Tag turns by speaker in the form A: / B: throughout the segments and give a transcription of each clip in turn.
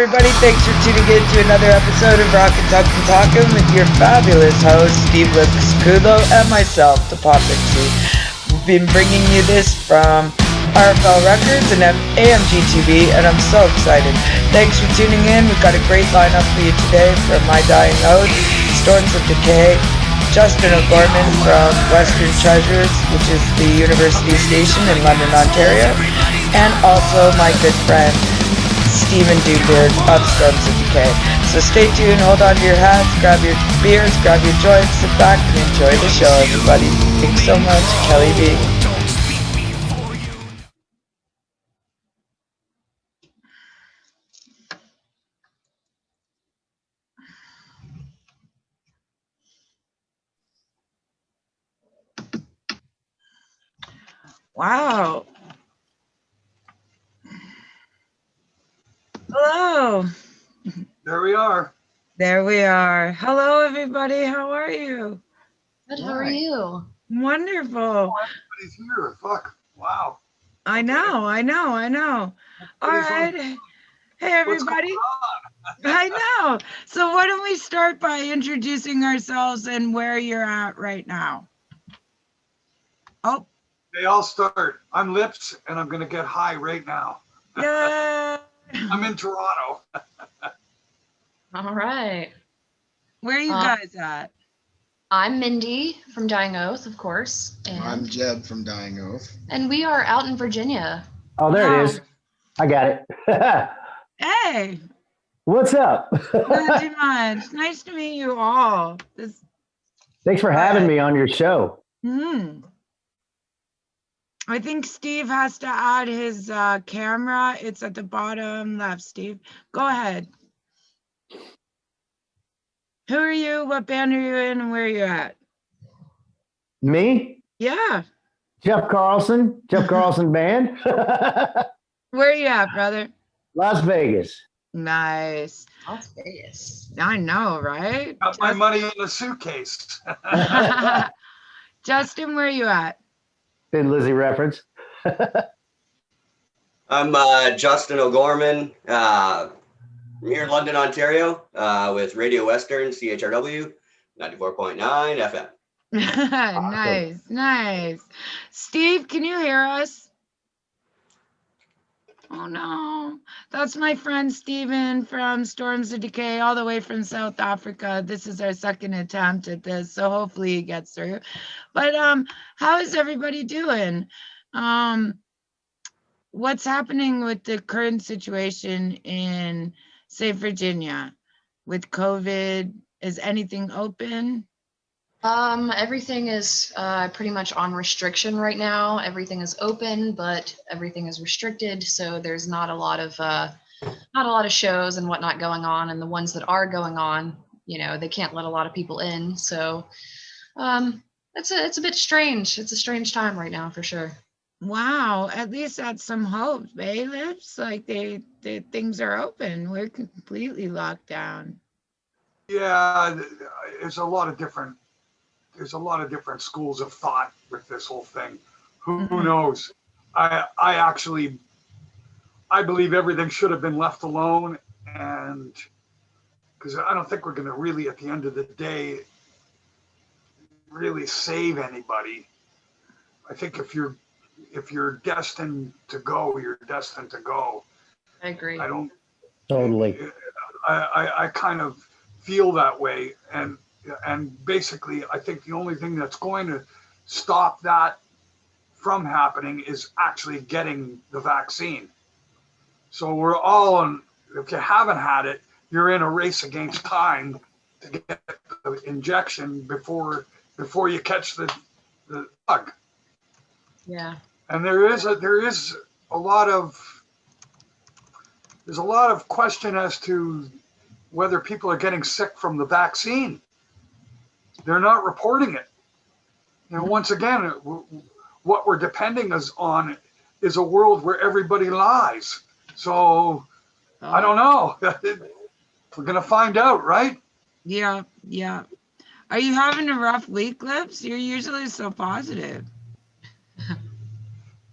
A: everybody. Thanks for tuning in to another episode of Rockn Talkn with your fabulous host, Steve Kudlow, and myself, the Potpixi. We've been bringing you this from RFL Records and AMG TV, and I'm so excited. Thanks for tuning in. We've got a great lineup for you today from My Dying Oath, Storms of Decay, Justin O'Gorman from Western Treasures, which is the university station in London, Ontario, and also my good friend, Stephen Dubeard of Storms of Decay. So stay tuned, hold on to your hats, grab your beers, grab your joints, sit back and enjoy the show, everybody. Thanks so much, Kelly B. Wow. Hello.
B: There we are.
A: There we are. Hello, everybody. How are you?
C: Good. How are you?
A: Wonderful.
B: Oh, everybody's here. Fuck. Wow.
A: I know. All right. Hey, everybody. I know. So why don't we start by introducing ourselves and where you're at right now? Oh.
B: They all start. I'm Lips, and I'm going to get high right now.
A: Yeah.
B: I'm in Toronto.
C: All right.
A: Where are you guys at?
C: I'm Mindy from Dying Oath, of course. And
D: I'm Jeb from Dying Oath.
C: And we are out in Virginia.
E: Oh, there it is. I got it.
A: Hey.
E: What's up?
A: Not too much. Nice to meet you all.
E: Thanks for having me on your show.
A: I think Steve has to add his camera. It's at the bottom left, Steve. Go ahead. Who are you? What band are you in? And where are you at?
E: Me?
A: Yeah.
E: Jeff Carlson Band.
A: Where are you at, brother?
E: Las Vegas.
A: Nice.
C: Las Vegas.
A: I know, right?
B: Got my money in a suitcase.
A: Justin, where are you at?
E: Thin Lizzy reference.
F: I'm Justin O'Gorman. I'm here in London, Ontario, with Radio Western, CHRW, 94.9 FM.
A: Nice. Steve, can you hear us? Oh no, that's my friend Steven from Storms of Decay, all the way from South Africa. This is our second attempt at this, so hopefully he gets through. But how is everybody doing? What's happening with the current situation in, say, Virginia with COVID? Is anything open?
C: Everything is pretty much on restriction right now. Everything is open, but everything is restricted. So there's not a lot of shows and whatnot going on. And the ones that are going on, they can't let a lot of people in. So it's a bit strange. It's a strange time right now for sure.
A: Wow, at least that's some hope, eh, Lips? Like they things are open. We're completely locked down.
B: Yeah, there's a lot of different schools of thought with this whole thing. Who knows? I believe everything should have been left alone, and because I don't think we're going to really, at the end of the day, really save anybody. I think if you're destined to go, you're destined to go.
C: I agree.
B: I don't
E: Totally.
B: I kind of feel that way, and basically I think the only thing that's going to stop that from happening is actually getting the vaccine. So we're all in, if you haven't had it, you're in a race against time to get the injection before you catch the bug.
C: Yeah.
B: And there's a lot of question as to whether people are getting sick from the vaccine. They're not reporting it. Once again, what we're depending on is a world where everybody lies. So I don't know. We're going to find out, right?
A: Yeah. Are you having a rough week, Lips? You're usually so positive.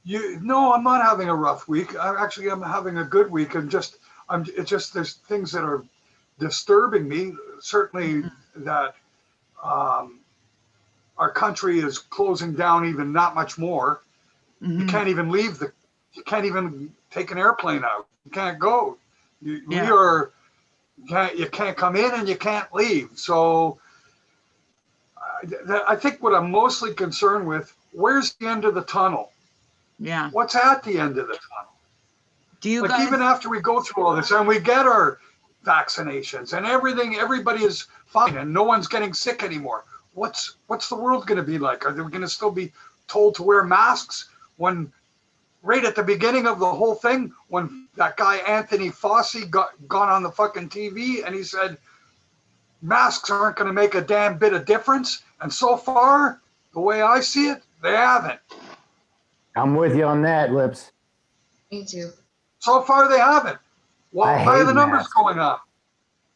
B: No, I'm not having a rough week. I'm having a good week. It's just there's things that are disturbing me. Certainly that our country is closing down even not much more. You can't even leave you can't even take an airplane out. You can't go. You can't come in and you can't leave. So I think what I'm mostly concerned with, where's the end of the tunnel?
D: Yeah.
B: What's at the end of the tunnel?
D: Do you
B: Like
D: guys?
B: even after we go through all this and we get our vaccinations and everything, everybody is fine and no one's getting sick anymore. What's the world going to be like? Are they going to still be told to wear masks when right at the beginning of the whole thing, when that guy Anthony Fauci gone on the fucking TV and he said masks aren't going to make a damn bit of difference? And so far, the way I see it, they haven't.
E: I'm with you on that, Lips.
C: Me too.
B: So far, they haven't. Why
E: I
B: are
E: hate
B: the numbers
E: masks.
B: going up?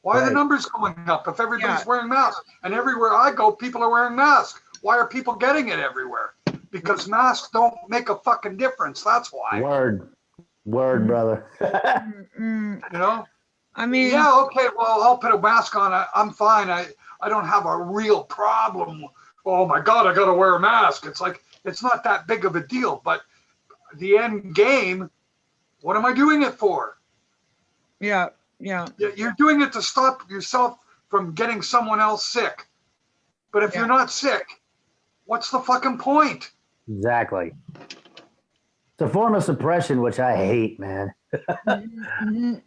B: Why are the
E: Right.
B: numbers going up if everybody's
D: Yeah.
B: wearing masks? And everywhere I go, people are wearing masks. Why are people getting it everywhere? Because masks don't make a fucking difference. That's why.
E: Word, brother.
D: Mm,
B: You know?
D: I mean,
B: Yeah, okay, well, I'll put a mask on. I'm fine. I don't have a real problem. Oh my God, I got to wear a mask. It's like, it's not that big of a deal. But the end game, what am I doing it for?
D: yeah.
B: You're doing it to stop yourself from getting someone else sick. But if
D: Yeah.
B: you're not sick, what's the fucking point?
E: Exactly. It's a form of suppression, which I hate, man.
D: Mhm.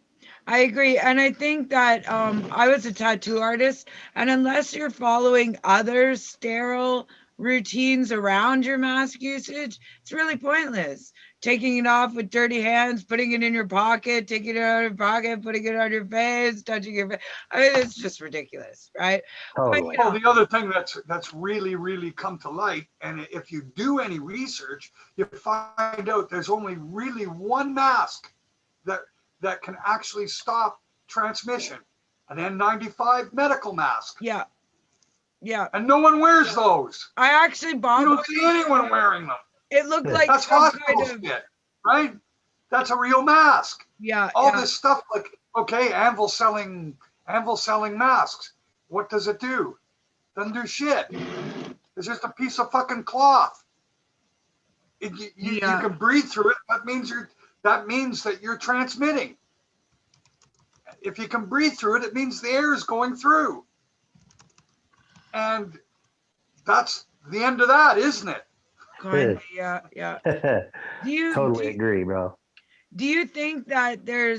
D: I agree. And I think that I was a tattoo artist, and unless you're following other sterile routines around your mask usage, it's really pointless. Taking it off with dirty hands, putting it in your pocket, taking it out of your pocket, putting it on your face, touching your face. I mean, it's just ridiculous, right?
E: Totally.
B: Well, the other thing that's really, really come to light, and if you do any research, you find out there's only really one mask that can actually stop transmission, an N95 medical mask.
D: Yeah.
B: And no one wears those.
D: I actually bought
B: You
D: one.
B: don't see anyone wearing them.
D: It looked like
B: That's
D: some
B: hospital
D: kind of,
B: shit, right? That's a real mask. All
D: yeah.
B: this stuff, like, okay, Anvil selling masks. What does it do? Doesn't do shit. It's just a piece of fucking cloth. You can breathe through it. That means that you're transmitting. If you can breathe through it, it means the air is going through. And that's the end of that, isn't it?
D: Kind of, yeah. Do you
E: Totally agree, bro.
D: Do you think that there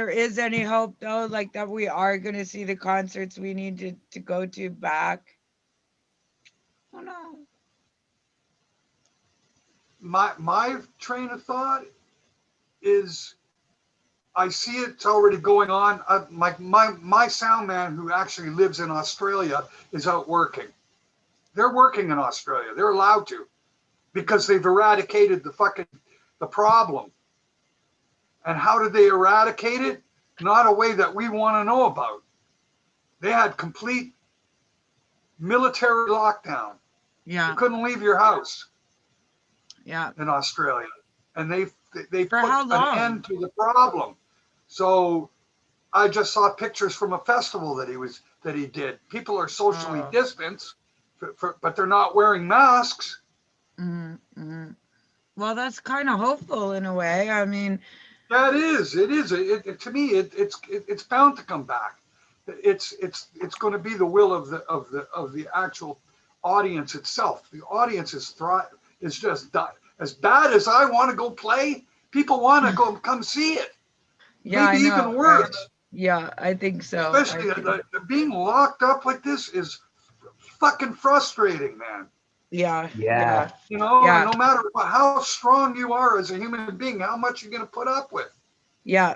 D: is any hope though, like that we are going to see the concerts we need to go to back? Oh no.
B: My train of thought is, I see it's already going on. My sound man, who actually lives in Australia, is out working. They're working in Australia. They're allowed to, because they've eradicated the problem. And how did they eradicate it? Not a way that we want to know about. They had complete military lockdown.
D: Yeah.
B: You couldn't leave your house.
D: Yeah.
B: In Australia, and they
D: For
B: put
D: how long?
B: an end to the problem. So I just saw pictures from a festival that he did. People are socially distanced, but they're not wearing masks.
D: Mm-hmm. Well, that's kind of hopeful in a way. I mean,
B: yeah, it is. To me, it's bound to come back. It's going to be the will of the actual audience itself. The audience is just done. As bad as I want to go play, people want to come see it.
D: yeah,
B: Maybe
D: I know,
B: even worse.
D: right? Yeah, I think so.
B: Especially being locked up like this is fucking frustrating, man.
D: Yeah.
B: You know,
D: Yeah.
B: no matter how strong you are as a human being, how much you're going to put up with.
D: Yeah,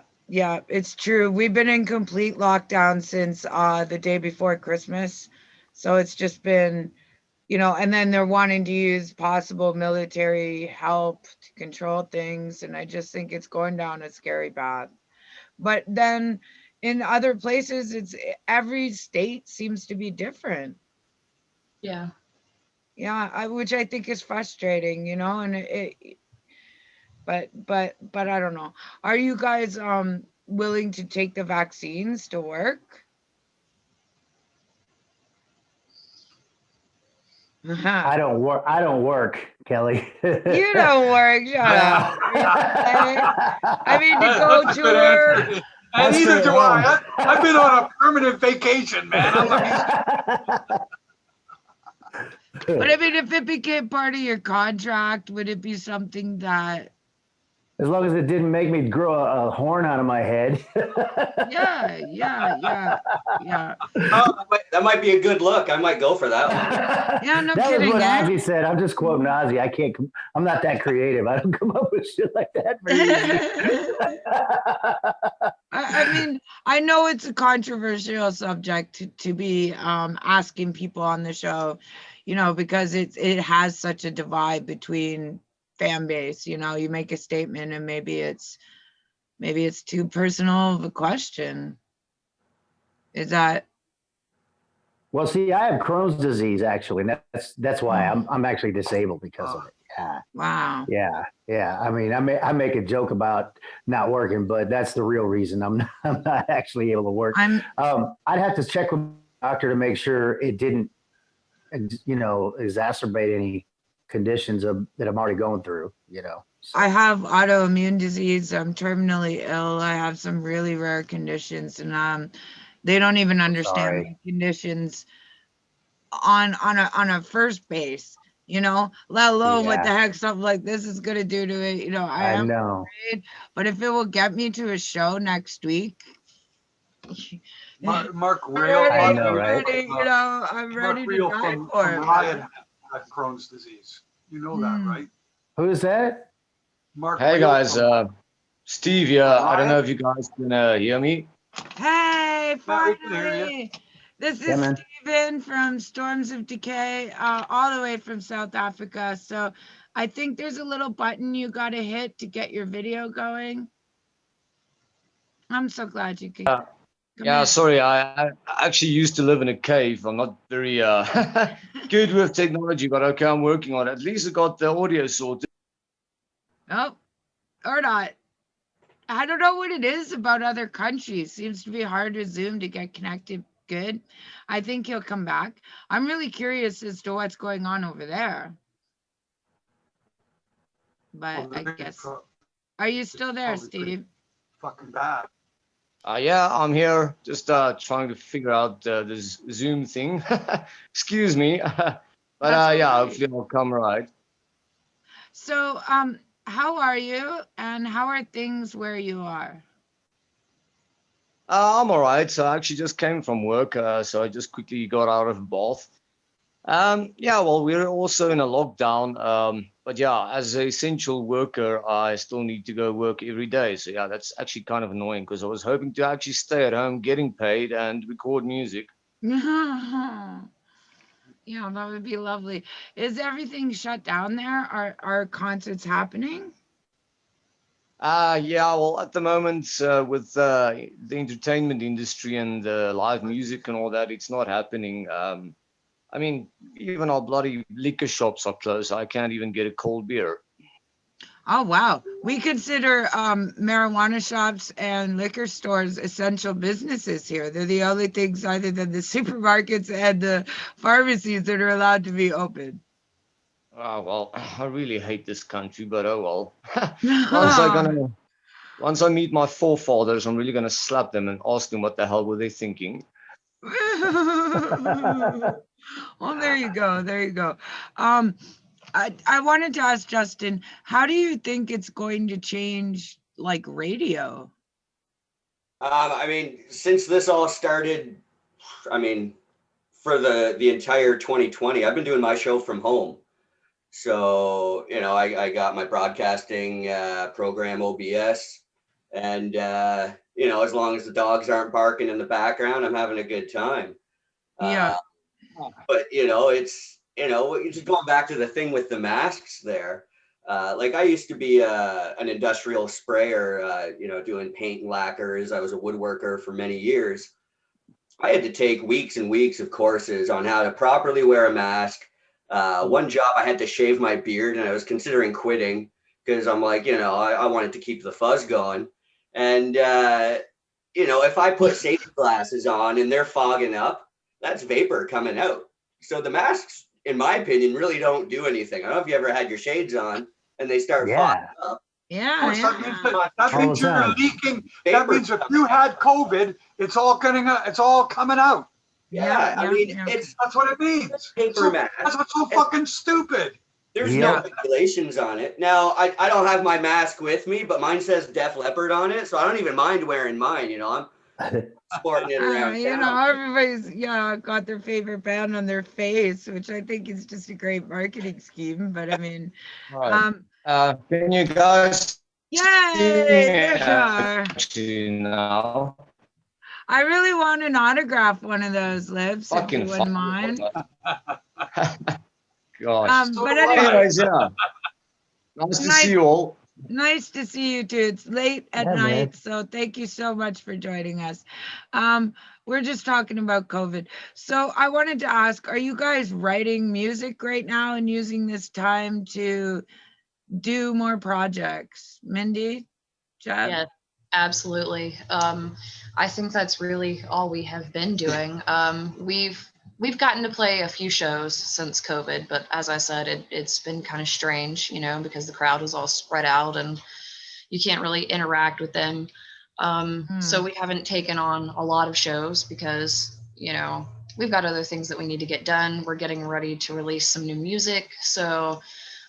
D: it's true. We've been in complete lockdown since the day before Christmas. So it's just been, and then they're wanting to use possible military help to control things. And I just think it's going down a scary path. But then in other places, every state seems to be different.
C: Yeah.
D: Yeah, which I think is frustrating, and but I don't know. Are you guys willing to take the vaccines to work?
E: I don't work, Kelly.
D: You don't work, shut up. I mean, to go
B: That's a
D: to
B: good
D: work.
B: answer.
E: I
B: And
E: stay
B: neither
E: at
B: do I.
E: home.
B: I've been on a permanent vacation, man.
D: But I mean, if it became part of your contract, would it be something that,
E: As long as it didn't make me grow a horn out of my head.
D: yeah.
F: That might be a good look. I might go for that one.
D: Yeah, no
E: That
D: kidding,
E: was what
D: eh?
E: Ozzy said. I'm just quoting Ozzy. I'm not that creative. I don't come up with shit like that very easy.
D: I mean, I know it's a controversial subject to be asking people on the show, you know, because it has such a divide between fan base. You know, you make a statement and maybe it's too personal of a question. Is that?
E: Well, see, I have Crohn's disease actually, and that's why I'm actually disabled because of it. Yeah.
D: Wow.
E: Yeah. I mean, I make a joke about not working, but that's the real reason I'm not actually able to work. I'd have to check with the doctor to make sure it didn't, exacerbate any conditions that I'm already going through. So.
D: I have autoimmune disease. I'm terminally ill. I have some really rare conditions, and they don't even understand my conditions on a first base, you know, let alone what the heck something like this is gonna do to it. You know, I am afraid, but if it will get me to a show next week,
B: Mark
D: I'm
B: Real,
D: ready, you know, I'm ready to die
B: from
D: for it.
B: Riot had Crohn's disease. You know that, right?
E: Who is that?
B: Mark
G: Hey
B: Real
G: guys, Steve here. I don't
B: Riot.
G: know if you guys can hear me.
D: Hey,
B: Yeah, we can hear you.
D: finally! This is
E: Yeah, man.
D: Steven from Storms of Decay, all the way from South Africa. So I think there's a little button you got to hit to get your video going. I'm so glad you could.
G: Yeah, sorry, I actually used to live in a cave. I'm not very good with technology, but okay, I'm working on it. At least I got the audio sorted.
D: Oh, or not. I don't know what it is about other countries. Seems to be hard with Zoom to get connected good. I think he'll come back. I'm really curious as to what's going on over there. But I guess. Are you still there, Steve?
B: Fucking bad.
G: Yeah, I'm here, just trying to figure out this Zoom thing. Excuse me, but yeah, hopefully I'll come right.
D: So, how are you, and how are things where you are?
G: I'm all right. So I actually just came from work, so I just quickly got out of bath. Yeah, well, we're also in a lockdown. But yeah, as an essential worker, I still need to go work every day. So yeah, that's actually kind of annoying because I was hoping to actually stay at home, getting paid and record music.
D: Yeah, that would be lovely. Is everything shut down there? Are concerts happening?
G: Yeah, well, at the moment, with the entertainment industry and the live music and all that, it's not happening. I mean, even our bloody liquor shops are closed. I can't even get a cold beer.
D: Oh, wow. We consider marijuana shops and liquor stores essential businesses here. They're the only things other than the supermarkets and the pharmacies that are allowed to be open.
G: Well, I really hate this country, but oh well. Once I meet my forefathers, I'm really gonna slap them and ask them what the hell were they thinking.
D: Well, there you go. There you go. I wanted to ask Justin, how do you think it's going to change like radio?
F: I mean, since this all started, I mean, for the entire 2020, I've been doing my show from home. So, I got my broadcasting program, OBS, and, as long as the dogs aren't barking in the background, I'm having a good time.
D: Yeah.
F: But, it's just going back to the thing with the masks there. Like I used to be an industrial sprayer, doing paint and lacquers. I was a woodworker for many years. I had to take weeks and weeks of courses on how to properly wear a mask. One job I had to shave my beard and I was considering quitting because I'm like, I wanted to keep the fuzz going. And, if I put safety glasses on and they're fogging up, that's vapor coming out. So the masks, in my opinion, really don't do anything. I don't know if you ever had your shades on and they start fogging up.
D: Yeah,
B: that means you're leaking. That means if you had COVID, it's all coming out. That's what it means.
F: Paper mask.
B: That's what's so fucking stupid.
F: There's no regulations on it. Now, I don't have my mask with me, but mine says Def Leppard on it, so I don't even mind wearing mine. I'm sporting it around.
D: Everybody's got their favorite band on their face, which I think is just a great marketing scheme. But I mean,
G: can you guys?
D: Yay!
G: Now.
D: I really want an autograph one of those, Lips, if you wouldn't mind.
G: Gosh.
D: But anyways,
G: nice to see you all.
D: Nice to see you too. It's late at night, so thank you so much for joining us. We're just talking about COVID. So I wanted to ask, are you guys writing music right now and using this time to do more projects? Mindy? Jeff?
C: Yeah, absolutely. I think that's really all we have been doing. We've gotten to play a few shows since COVID, but as I said, it's been kind of strange, because the crowd is all spread out and you can't really interact with them. So we haven't taken on a lot of shows because, we've got other things that we need to get done. We're getting ready to release some new music. So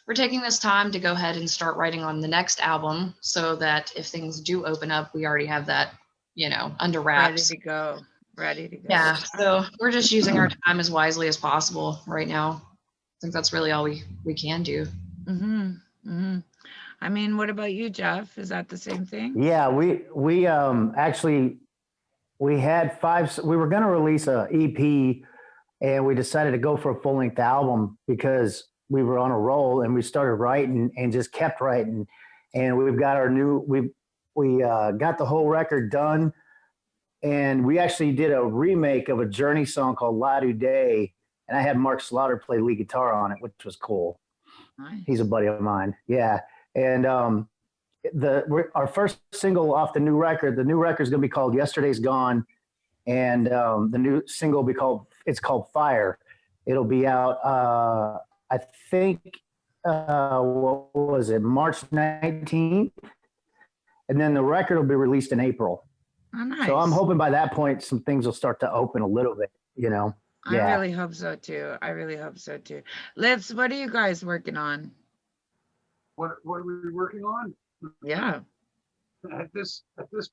C: we're taking this time to go ahead and start writing on the next album so that if things do open up, we already have that, under wraps.
D: Ready to go.
C: Yeah, so we're just using our time as wisely as possible right now. I think that's really all we can do.
D: I mean, what about you, Jeff? Is that the same thing?
E: Yeah, we actually we had we were going to release a EP, and we decided to go for a full-length album because we were on a roll and we started writing and just kept writing. And we've got our we got the whole record done. And we actually did a remake of a Journey song called La Du Day. And I had Mark Slaughter play lead guitar on it, which was cool.
D: Nice.
E: He's a buddy of mine. Yeah. And our first single off the new record is going to be called Yesterday's Gone. And the new single will be called Fire. It'll be out, I think, what was it, March 19th? And then the record will be released in April.
D: Oh, nice.
E: So I'm hoping by that point, some things will start to open a little bit,
D: I really hope so too. Lips, what are you guys working on?
B: What are we working on?
D: Yeah.
B: At this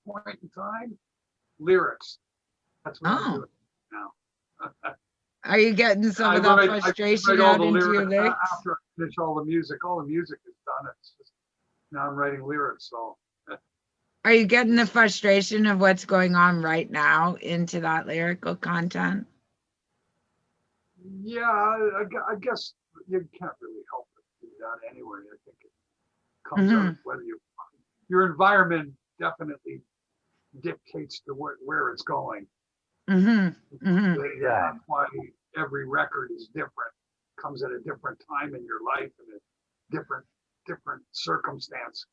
B: point in time, lyrics. That's what I'm doing now.
D: Are you getting some of that frustration out into your lyrics?
B: After I finish all the music is done. It's just now I'm writing lyrics. So.
D: Are you getting the frustration of what's going on right now into that lyrical content?
B: Yeah, I guess you can't really help it do that anyway. I think it comes out whether your environment definitely dictates to where it's going. That's why every record is different, comes at a different time in your life and a different circumstance.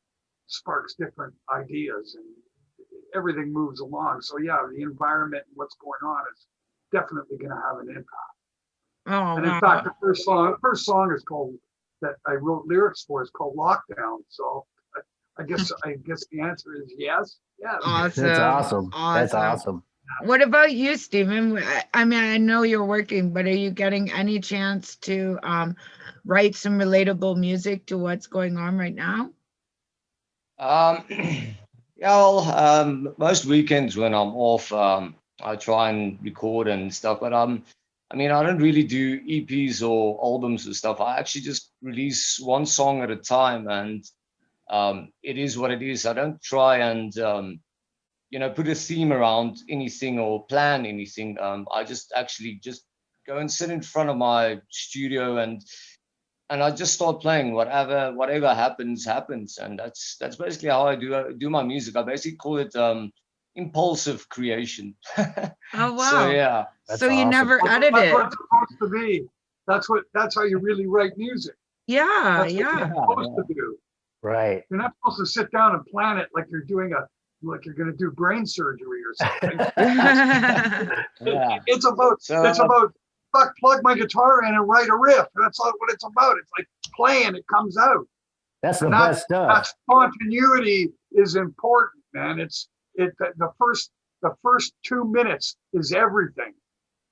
B: Sparks different ideas and everything moves along. So yeah, the environment and what's going on is definitely going to have an impact. And in fact, the first song is called that I wrote lyrics for is called Lockdown. So I guess the answer is yes. Yes.
D: Awesome.
E: That's awesome. That's awesome.
D: What about you, Stephen? I mean, I know you're working, but are you getting any chance to write some relatable music to what's going on right now?
G: Most weekends when I'm off, I try and record and stuff, but I don't really do EPs or albums and stuff. I actually just release one song at a time, and it is what it is. I don't try and put a theme around anything or plan anything. I just go and sit in front of my studio and I just start playing. Whatever happens, and that's basically how I do my music. I basically call it impulsive creation.
D: Oh wow!
G: So yeah.
D: So you never edit it.
B: That's what it's supposed to be. That's how you really write music.
D: Yeah,
B: that's what you're supposed to do.
E: Right.
B: You're not supposed to sit down and plan it like you're doing a like you're going to do brain surgery or something.
G: Yeah.
B: It's about plug my guitar in and write a riff. That's not what it's about. It's like playing, it comes out.
E: That's the
B: And
E: best
B: that
E: stuff.
B: spontaneity is important, man. The first 2 minutes is everything.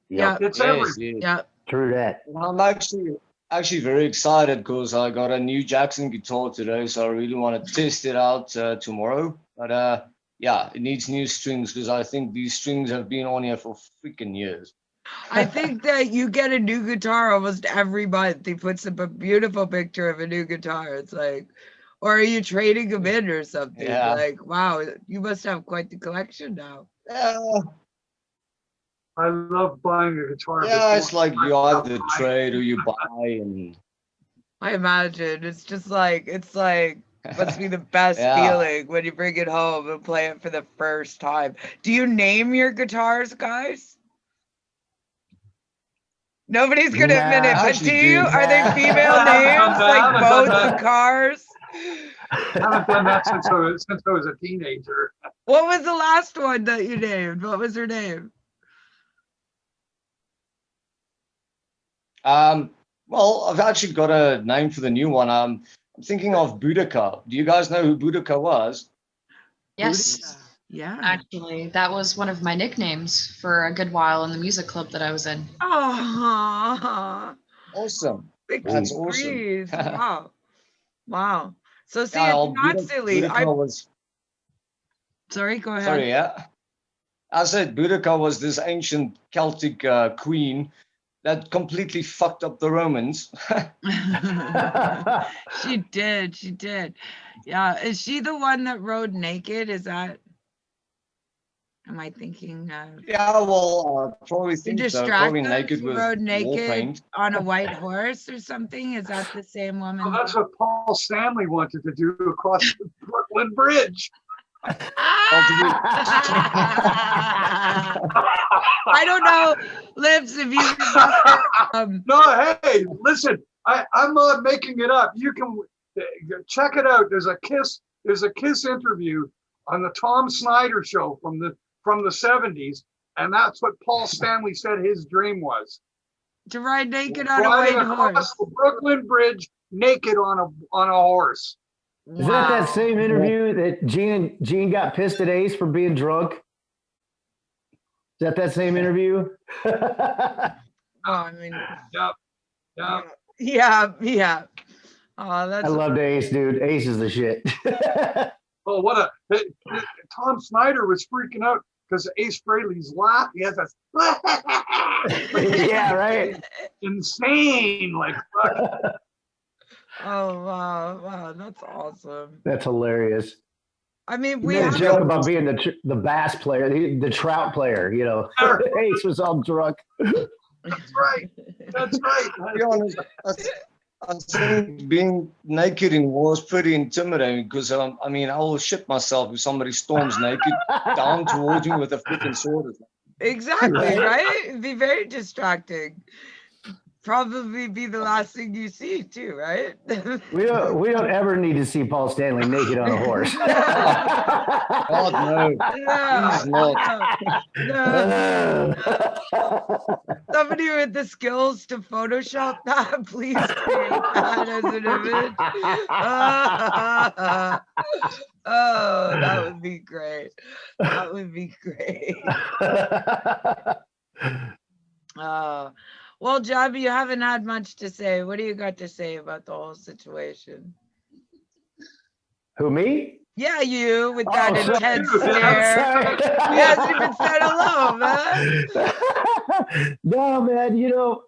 D: Yeah.
B: It's
G: Yes,
B: everything.
G: yes.
D: Yeah.
E: True that.
G: I'm actually very excited because I got a new Jackson guitar today, so I really want to test it out tomorrow. But yeah, it needs new strings because I think these strings have been on here for freaking years.
D: I think that you get a new guitar almost every month. He puts up a beautiful picture of a new guitar. It's like, or are you trading them in or something?
G: Yeah.
D: Like, wow, you must have quite the collection now.
G: Yeah,
B: I love buying a guitar.
G: yeah,
B: before
G: it's like
B: I
G: you either
B: buy.
G: trade or you buy, and
D: I imagine it's must be the best
G: yeah.
D: feeling when you bring it home and play it for the first time. Do you name your guitars, guys? Nobody's gonna admit it,
E: Nah.
D: but
G: Actually,
D: do you?
G: dude.
D: Are they female
B: I haven't done
D: names
B: that. I
D: like
B: haven't done
D: boats
B: that.
D: and cars?
B: I haven't done that since I was a teenager.
D: What was the last one that you named? What was her name?
G: Well, I've actually got a name for the new one. I'm thinking of Boudica. Do you guys know who Boudica was?
C: Yes,
D: Yeah.
C: actually, that was one of my nicknames for a good while in the music club that I was in.
D: Oh,
G: Awesome.
D: big
G: That's awesome.
D: breeze. Wow. Wow. So see,
G: Yeah,
D: it's not silly.
G: Boudica was,
D: Sorry, go ahead.
G: sorry, yeah. I said Boudica was this ancient Celtic queen that completely fucked up the Romans.
D: She did. She did. Yeah. Is she the one that rode naked? Am I thinking of?
G: Yeah, well, probably
D: To
G: think so.
D: distract
G: Probably
D: them,
G: naked
D: she
G: with
D: rode
G: war
D: naked
G: paint.
D: on a white horse or something? Is that the same
B: Well,
D: woman?
B: that's what Paul Stanley wanted to do across the Brooklyn Bridge.
D: I don't know, Lips, if you remember.
B: No, hey, listen, I'm not making it up. You can check it out. There's a Kiss interview on the Tom Snyder show from the 70s, and that's what Paul Stanley said his dream was.
D: To ride naked on a
B: Riding
D: white
B: across
D: horse.
B: the Brooklyn Bridge naked on a horse.
E: Is that same interview that Gene got pissed at Ace for being drunk? Is that same interview?
D: Oh, I mean,
B: Yep.
D: yeah. Oh, that's
E: I loved Ace, dude. Ace is the shit.
B: Oh, Tom Snyder was freaking out because Ace Frehley's laugh. He has that
E: Yeah, right.
B: insane, like fuck.
D: Oh wow, that's awesome.
E: That's hilarious.
D: I mean,
E: He
D: we
E: made a
D: have
E: joke about being the bass player, the trout player. You know, Ace was all drunk.
B: That's right. That's right.
G: To be honest, I think being naked in war is pretty intimidating because I mean, I will shit myself if somebody storms naked down towards me with a freaking sword.
D: Exactly, right? It'd be very distracting. Probably be the last thing you see too, right?
E: We don't ever need to see Paul Stanley naked on a horse.
G: God, no. Please not.
D: No. Somebody with the skills to Photoshop that, please create that as an image. Oh, that would be great. That would be great. Well, Jabby, you haven't had much to say. What do you got to say about the whole situation?
E: Who, me?
D: Yeah, you with that
E: sorry.
D: intense
E: I'm
D: stare.
E: sorry.
D: He hasn't even said hello, man.
E: No, man. You know,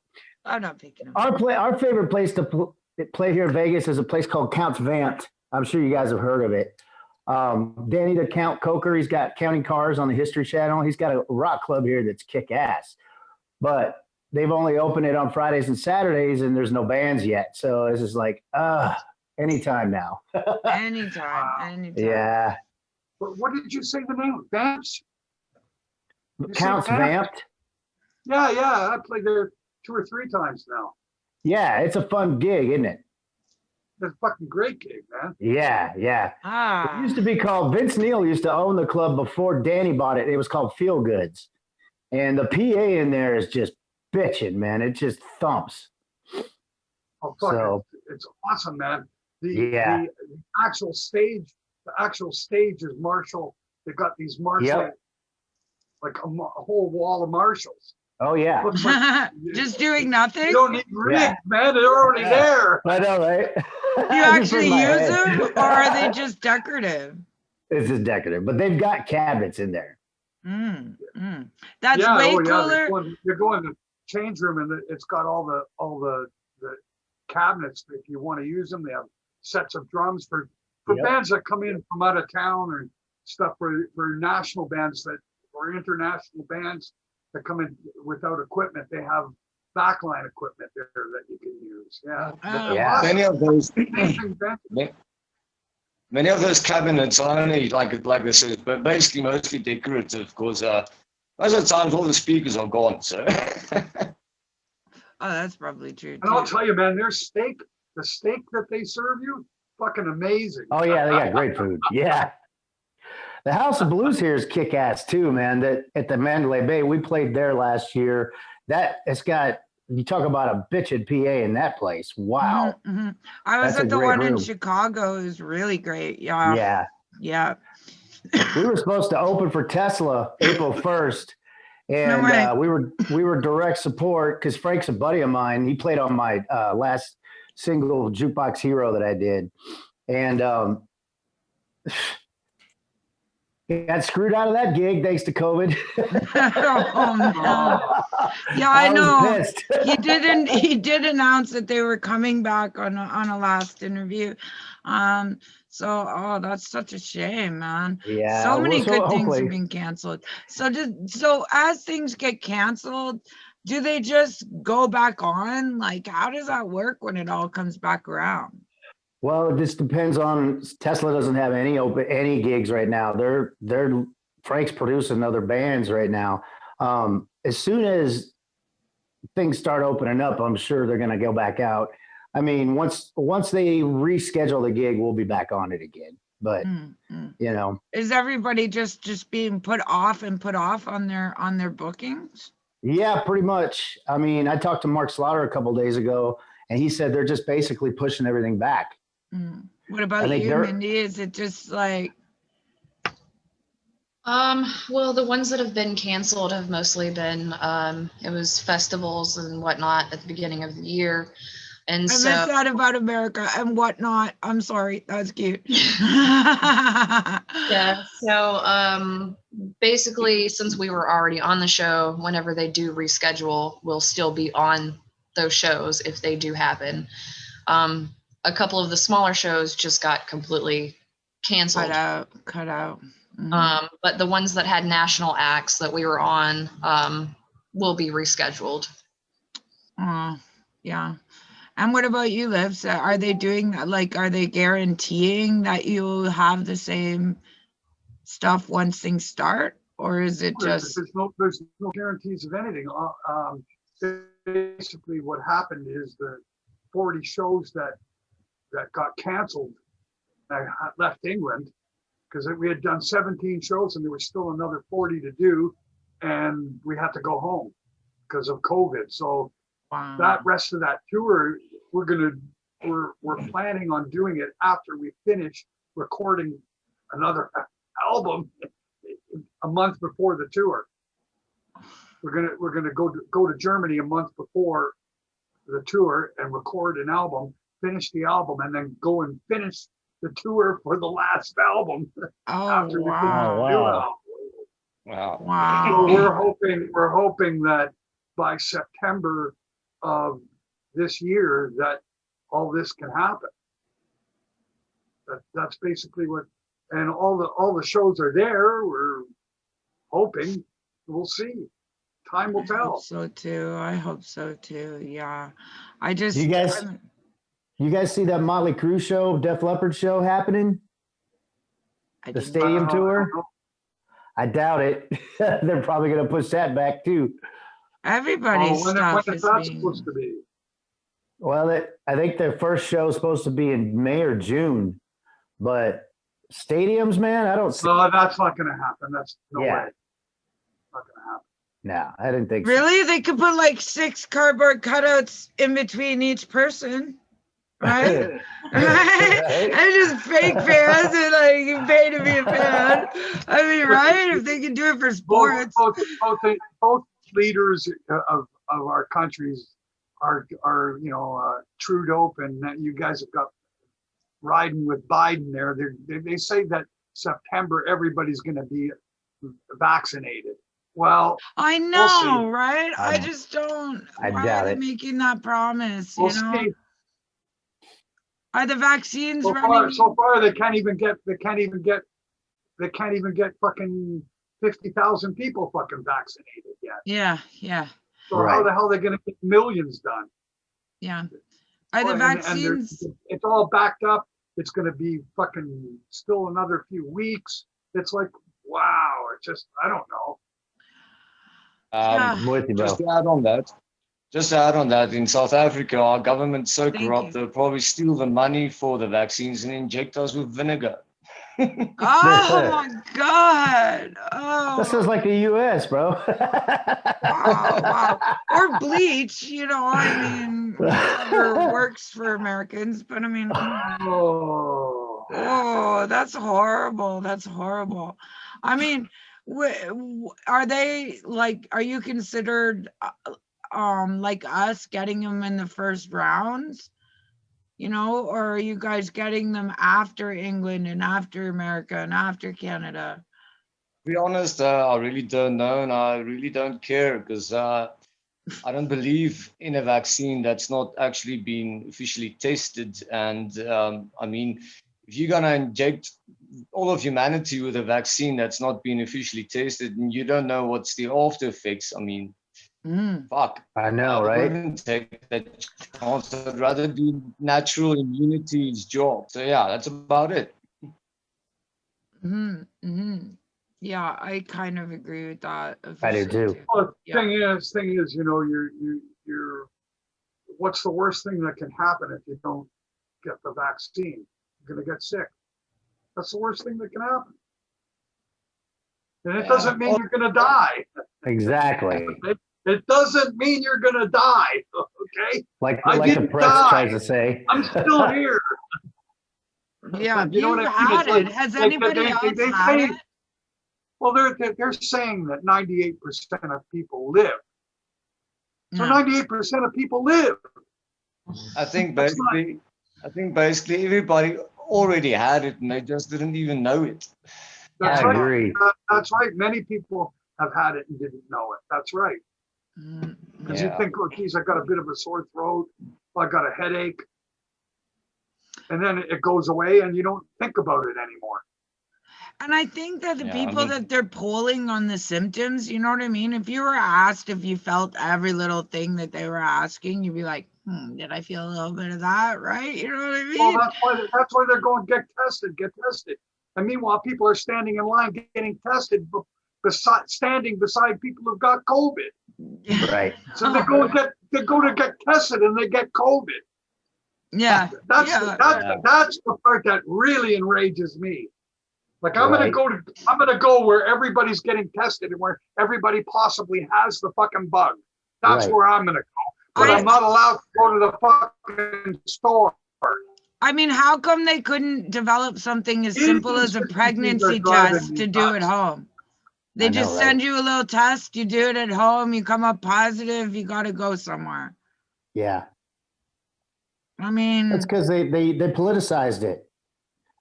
D: I'm not picking him.
E: our favorite place to play here in Vegas is a place called Count's Vamped. I'm sure you guys have heard of it. Danny the Count Coker, he's got Counting Cars on the History Channel. He's got a rock club here that's kick ass, but they've only opened it on Fridays and Saturdays, and there's no bands yet. So it's just like, anytime now.
D: Anytime.
E: Yeah.
B: What did you say the name? Vamps?
E: Count's Vamped.
B: Yeah. I played there 2 or 3 times now.
E: Yeah, it's a fun gig, isn't it?
B: It's a fucking great gig, man.
E: Yeah. It
D: Ah.
E: used to be called, Vince Neil used to own the club before Danny bought it. It was called Feel Goods. And the PA in there is just bitching, man. It just thumps.
B: Oh, fuck,
E: So,
B: it's awesome, man.
E: Yeah.
B: The actual stage is Marshall. They've got these Marshall, like a whole wall of Marshalls.
E: Oh, yeah.
B: Looks like
D: Just doing nothing?
B: you don't need rigs,
E: Yeah.
B: man. They're already there.
E: I know, right?
D: Do you actually use them, or are they just decorative?
E: It's just decorative, but they've got cabinets in there.
D: That's way cooler.
B: They go in the change room, and it's got all the cabinets. If you want to use them, they have sets of drums for bands that come in from out of town or stuff, for national bands or international bands that come in without equipment. They have backline equipment there that you can use.
E: Yeah.
G: Many of those cabinets are only like this is, but basically mostly decorative, because most of the times all the speakers are gone. So.
D: Oh, that's probably true.
B: And I'll tell you, man, the steak that they serve you, fucking amazing.
E: Oh yeah, they got great food. Yeah. The House of Blues here is kick ass too, man. That at the Mandalay Bay, we played there last year. It's got, you talk about a bitchin' PA in that place. Wow.
D: Mm-hmm. I was at the one in Chicago. It was really great. Yeah.
E: We were supposed to open for Tesla April 1st. And we were direct support because Frank's a buddy of mine. He played on my last single, Jukebox Hero, that I did. And got screwed out of that gig thanks to COVID.
D: Oh no! Yeah, I know. He did announce that they were coming back on a last interview. So that's such a shame, man.
E: Yeah.
D: So many good things have been canceled. So as things get canceled, do they just go back on? Like, how does that work when it all comes back around?
E: Well, it just depends on, Tesla doesn't have any gigs right now. Frank's producing other bands right now. As soon as things start opening up, I'm sure they're going to go back out. I mean, once they reschedule the gig, we'll be back on it again. But is
D: everybody just being put off on their bookings?
E: Yeah, pretty much. I mean, I talked to Mark Slaughter a couple of days ago, and he said they're just basically pushing everything back.
D: What about you, Mindy? Is it just like?
C: Well, the ones that have been canceled have mostly been it was festivals and whatnot at the beginning of the year. And
D: I meant that about America and whatnot. I'm sorry, that was cute.
C: Yeah. So basically, since we were already on the show, whenever they do reschedule, we'll still be on those shows if they do happen. A couple of the smaller shows just got completely canceled.
D: Cut out. Mm-hmm.
C: But the ones that had national acts that we were on will be rescheduled.
D: Yeah. And what about you, Liv? Are they doing that? Like, are they guaranteeing that you'll have the same stuff once things start, or is it just?
B: There's no guarantees of anything. Basically, what happened is the 40 shows that got canceled, I left England because we had done 17 shows and there was still another 40 to do, and we had to go home because of COVID. So. Wow. That rest of that tour, we're planning on doing it after we finish recording another album a month before the tour. We're gonna go to Germany a month before the tour and record an album, finish the album, and then go and finish the tour for the last album after we finish the new album.
G: Wow.
B: So we're hoping that by September of this year that all this can happen. That's basically what, and all the shows are there. We're hoping. We'll see. Time will tell.
D: I hope so too. Yeah.
E: You guys see that Motley Crue show, Def Leppard show happening? The stadium tour? I doubt it. They're probably going to push that back too.
D: Everybody's stuff
B: is supposed to be.
E: Well, I think their first show is supposed to be in May or June, but stadiums, man, I don't see.
B: No, that's not going to happen. That's no
E: Yeah.
B: way. Not going to happen.
E: No, I didn't think so.
D: Really? They could put like 6 cardboard cutouts in between each person, right?
E: Right?
D: And just fake fans and like you pay to be a fan. I mean, right? If they can do it for sports.
B: Both leaders of our countries are Trudeau and you guys have got riding with Biden there. They say that September everybody's going to be vaccinated. Well,
D: I know,
B: we'll
D: right? I just don't.
E: I
D: Why
E: doubt
D: are they
E: it.
D: making that promise?
B: we'll
D: You know,
B: see.
D: are the vaccines
B: So
D: running?
B: far, they can't even get fucking 50,000 people fucking vaccinated yet.
D: Yeah.
B: So how
E: Right.
B: the hell are they going to get millions done?
D: Are the
B: And
D: vaccines?
B: it's all backed up. It's going to be fucking still another few weeks. It's like, wow. It's just, I don't know.
D: Yeah.
E: I'm with you, bro.
G: Just to add on that, in South Africa, our government's so
D: Thank
G: corrupt,
D: you.
G: they'll probably steal the money for the vaccines and inject us with vinegar.
D: Oh my God. Oh.
E: This is like the U.S., bro.
D: Wow. Or bleach, I mean, whatever works for Americans, but I mean, oh, that's horrible. That's horrible. I mean, are they like, are you considered like us getting them in the first rounds? Or are you guys getting them after England and after America and after Canada?
G: To be honest, I really don't know, and I really don't care because I don't believe in a vaccine that's not actually been officially tested. And I mean, if you're gonna inject all of humanity with a vaccine that's not been officially tested, and you don't know what's the after effects, I mean, fuck.
E: I know,
G: I
E: right?
G: wouldn't take that chance. I'd rather do natural immunity's job. So yeah, that's about it.
D: Yeah, I kind of agree with that.
E: I do too.
B: Well,
D: Yeah.
B: thing is, you're what's the worst thing that can happen if you don't get the vaccine? You're going to get sick. That's the worst thing that can happen. And it doesn't mean you're going to die.
E: Exactly.
B: It doesn't mean you're going to die. Okay.
E: Like
B: I
E: the
B: didn't
E: press
B: die.
E: tries to say.
B: I'm still here.
D: Yeah,
B: You know
D: you've
B: what I mean?
D: had
B: It's like-
D: it. Has
B: like
D: anybody
B: they
D: else
B: say-
D: had it?
B: Well, they're saying that 98% of people live. So
D: No.
B: 98% of people live.
G: I think
B: That's not-
G: basically everybody already had it and they just didn't even know it.
B: That's
E: I
B: right.
E: agree.
B: That's right. Many people have had it and didn't know it. That's right. Because you
G: Yeah.
B: think, oh, geez, I got a bit of a sore throat. I got a headache. And then it goes away and you don't think about it anymore.
D: And I think that the
G: Yeah, I
D: people
G: mean-
D: that they're polling on the symptoms, you know what I mean? If you were asked if you felt every little thing that they were asking, you'd be like, did I feel a little bit of that? Right? You know what I mean?
B: Well, that's why they're going, get tested. And meanwhile, people are standing in line getting tested, standing beside people who've got COVID.
E: Right.
B: So they go to get tested and they get COVID.
D: Yeah.
B: That's
D: Yeah.
B: that's the part that really enrages me. Like I'm
E: Right.
B: gonna go where everybody's getting tested and where everybody possibly has the fucking bug. That's
E: Right.
B: where I'm gonna go. But I'm not allowed to go to the fucking store.
D: I mean, how come they couldn't develop something as simple as a
B: These
D: pregnancy
B: are driving
D: test
B: me
D: to do at
B: nuts.
D: home? They
E: I know,
D: just
E: right?
D: send you a little test, you do it at home, you come up positive, you got to go somewhere.
E: Yeah.
D: I mean,
E: That's because they politicized it.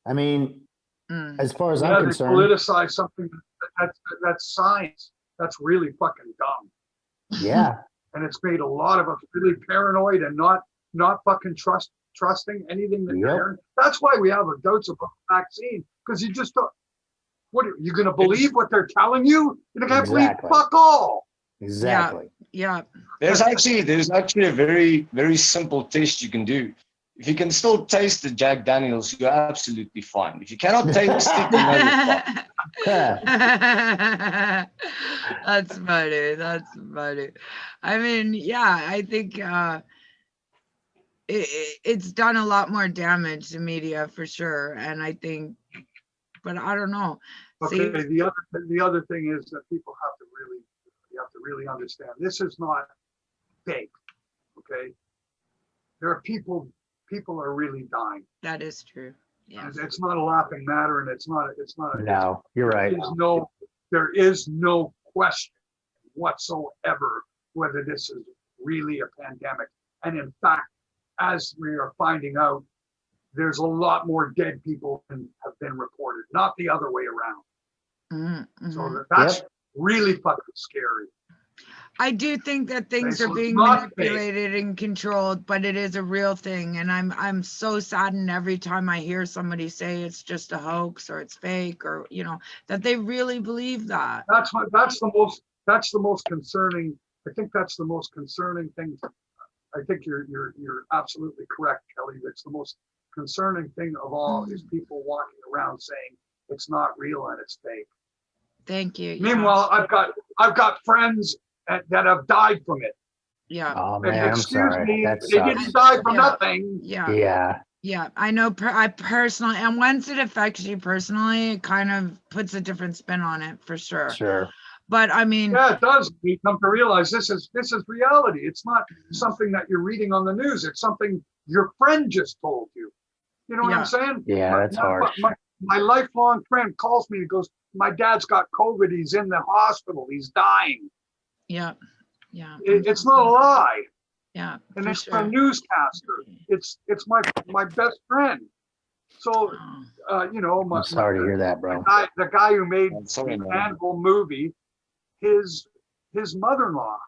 E: I mean, as far as
B: Yeah,
E: I'm
B: they
E: concerned,
B: politicize something that's science. That's really fucking dumb.
E: yeah.
B: And it's made a lot of us really paranoid and not fucking trusting anything that you're
E: Yep.
B: hearing. That's why we have a doubts about the vaccine, because you just don't. What are you going to believe what they're telling you? You're going to
E: Exactly.
B: believe fuck all.
E: Exactly.
D: yeah.
G: There's actually a very, very simple test you can do. If you can still taste the Jack Daniels, you're absolutely fine. If you cannot taste it, you know you're fucked.
E: Yeah.
D: That's funny. That's funny. I mean, yeah, I think it's done a lot more damage to media for sure. And I think, but I don't know.
B: Okay,
D: See,
B: the other thing is that people have to really, you have to really understand, this is not fake, okay? There are people are really dying.
D: that is true. Yeah.
B: And it's not a laughing matter, and it's not
E: No, you're right.
B: there is no question whatsoever whether this is really a pandemic. And in fact, as we are finding out, there's a lot more dead people than have been reported, not the other way around.
D: Mm-hmm.
B: So that's really fucking scary.
D: I do think that things
B: Okay,
D: are
B: so
D: being
B: it's not fake.
D: manipulated and controlled, but it is a real thing. And I'm so saddened every time I hear somebody say it's just a hoax or it's fake, or that they really believe that.
B: That's the most concerning. I think that's the most concerning thing. I think you're absolutely correct, Kelly. That's the most concerning thing of all is people walking around saying it's not real and it's fake.
D: Thank you.
B: Meanwhile, I've got friends that have died from it.
D: Yeah.
E: Oh man, I'm
B: Excuse
E: sorry.
B: me,
E: That
B: they
E: sucks.
B: didn't die from nothing.
D: Yeah. Yeah. I know. I personally, and once it affects you personally, it kind of puts a different spin on it for sure.
E: Sure.
D: But I mean,
B: Yeah, it does. You come to realize this is reality. It's not something that you're reading on the news. It's something your friend just told you. You know what I'm saying?
E: Yeah, that's harsh.
B: My lifelong friend calls me and goes, "My dad's got COVID. He's in the hospital. He's dying."
D: Yeah. Yeah.
B: It's not a lie.
D: Yeah.
B: And it's a newscaster. It's my best friend. So,
E: I'm sorry to hear that, bro.
B: The guy who made the Anvil movie, his mother-in-law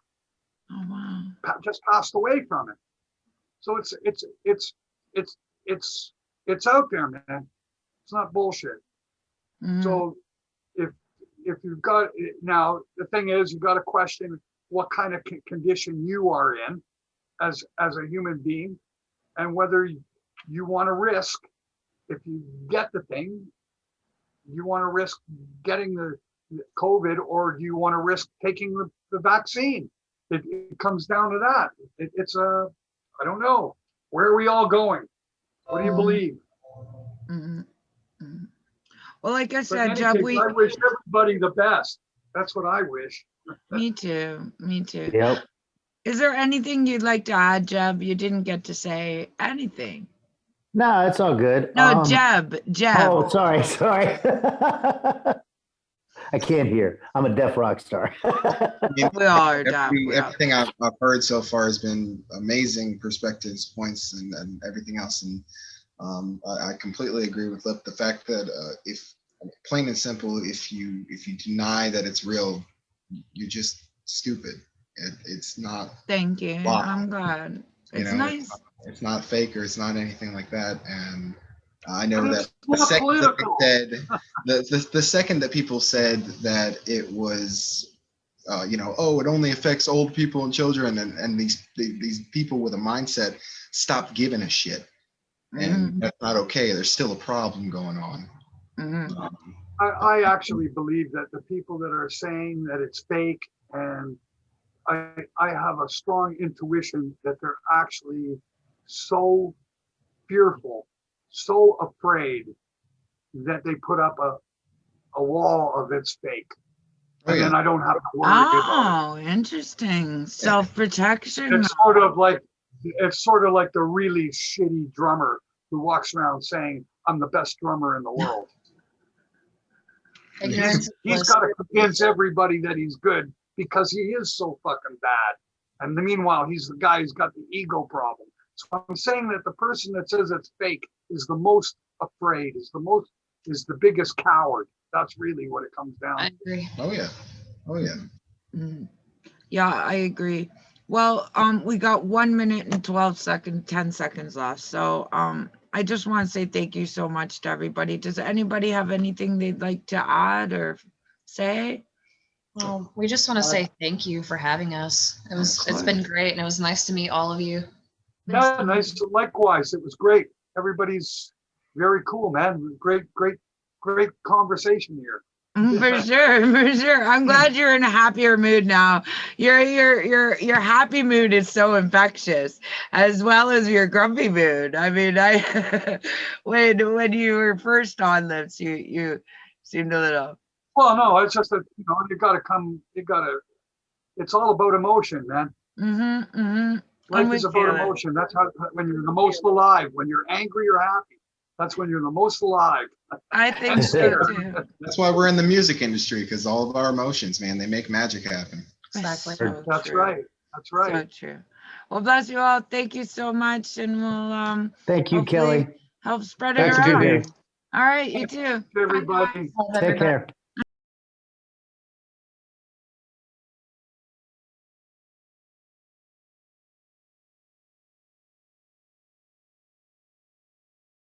B: just passed away from it. So it's out there, man. It's not bullshit. So if you've got now, the thing is, you've got to question what kind of condition you are in as a human being, and whether you want to risk, if you get the thing, you want to risk getting the COVID, or do you want to risk taking the vaccine? It comes down to that. I don't know. Where are we all going? What do you believe?
D: Well, like I
B: But
D: said,
B: in
D: Jeff,
B: any case, I wish everybody the best. That's what I wish.
D: Me too.
E: Yep.
D: Is there anything you'd like to add, Jeb? You didn't get to say anything.
E: No, it's all good.
D: No, Jeb.
E: Oh, sorry. I can't hear. I'm a deaf rock star.
D: We are deaf.
H: Everything I've heard so far has been amazing perspectives, points, and everything else. And I completely agree with Lip. The fact that if plain and simple, if you deny that it's real, you're just stupid. It's not.
D: Thank you. I'm glad. It's nice.
H: It's not fake, or it's not anything like that. And I know that the second that the second that people said that it was, it only affects old people and children, and these people with a mindset stop giving a shit, and that's not okay. There's still a problem going on.
B: I actually believe that the people that are saying that it's fake, and I have a strong intuition that they're actually so fearful, so afraid that they put up a wall of it's fake. And then I don't have to worry about it.
D: Interesting. Self-protection.
B: It's sort of like the really shitty drummer who walks around saying, "I'm the best drummer in the world." He's got to convince everybody that he's good because he is so fucking bad. And meanwhile, he's the guy who's got the ego problem. So I'm saying that the person that says it's fake is the most afraid, is the biggest coward. That's really what it comes down to.
C: I agree.
H: Oh yeah.
D: Yeah, I agree. Well, we got 1 minute and 10 seconds left. So I just want to say thank you so much to everybody. Does anybody have anything they'd like to add or say?
C: Well, we just want to say thank you for having us. It's been great, and it was nice to meet all of you.
B: Yeah, nice. Likewise, it was great. Everybody's very cool, man. Great conversation here.
D: For sure, for sure. I'm glad you're in a happier mood now. Your happy mood is so infectious, as well as your grumpy mood. I mean, I when you were first on this, you seemed a little.
B: Well, no, it's just that, you know, it's all about emotion, man.
D: Mm-hmm. Mm-hmm.
B: Life is about emotion. That's how, when you're the most alive, when you're angry or happy, that's when you're the most alive.
D: I think so too.
H: That's why we're in the music industry, because all of our emotions, man, they make magic happen.
C: Exactly.
D: So
B: That's
D: true.
B: right. That's right.
D: So true. Well, bless you all. Thank you so much, and we'll
E: Thank you,
D: hopefully
E: Kelly.
D: help spread it
E: Thanks for being
D: around.
E: here.
D: All right, you too. Bye,
B: Everybody.
D: guys.
C: Love
E: Take
C: everybody.
E: care.